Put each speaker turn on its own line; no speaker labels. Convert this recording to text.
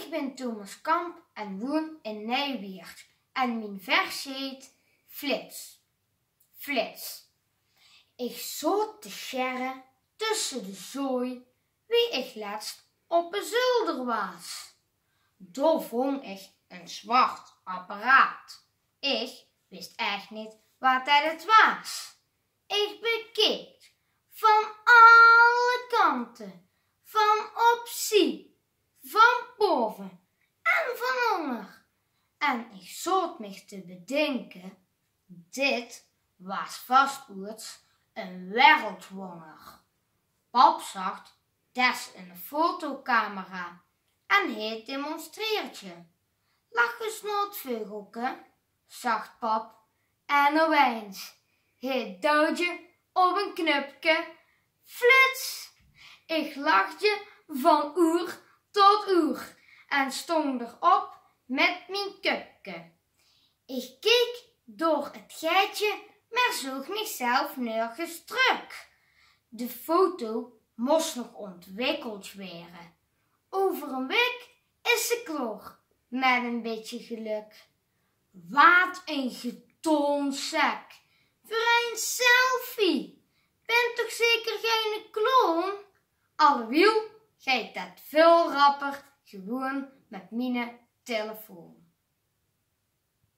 Ik ben Thomas Kamp en woon in Nijweert en mijn vers heet Flits. Flits. Ik zat te scherren tussen de zooi wie ik laatst op een zolder was. Daar vond ik een zwart apparaat. Ik wist echt niet wat het was. Ik bekeek van alle kanten, van opzij, van boven en van onder. En ik zat me te bedenken, dit was vast een wereldwonder. Pap zag des een fotocamera en hij demonstreert je. Lach eens naar het vogelke, zegt pap, en opeens, hij duwt je op een knopje, flits! Ik lachte van oer tot oer en stond erop met mijn kupke. Ik keek door het gaatje, maar zag mezelf nergens terug. De foto moest nog ontwikkeld worden. Over een week is ze klaar, met een beetje geluk. Wat een getoonzak voor een selfie. Bent toch zeker geen kloon? Alhoewel, gij dat veel rapper gewoon met mijn telefoon.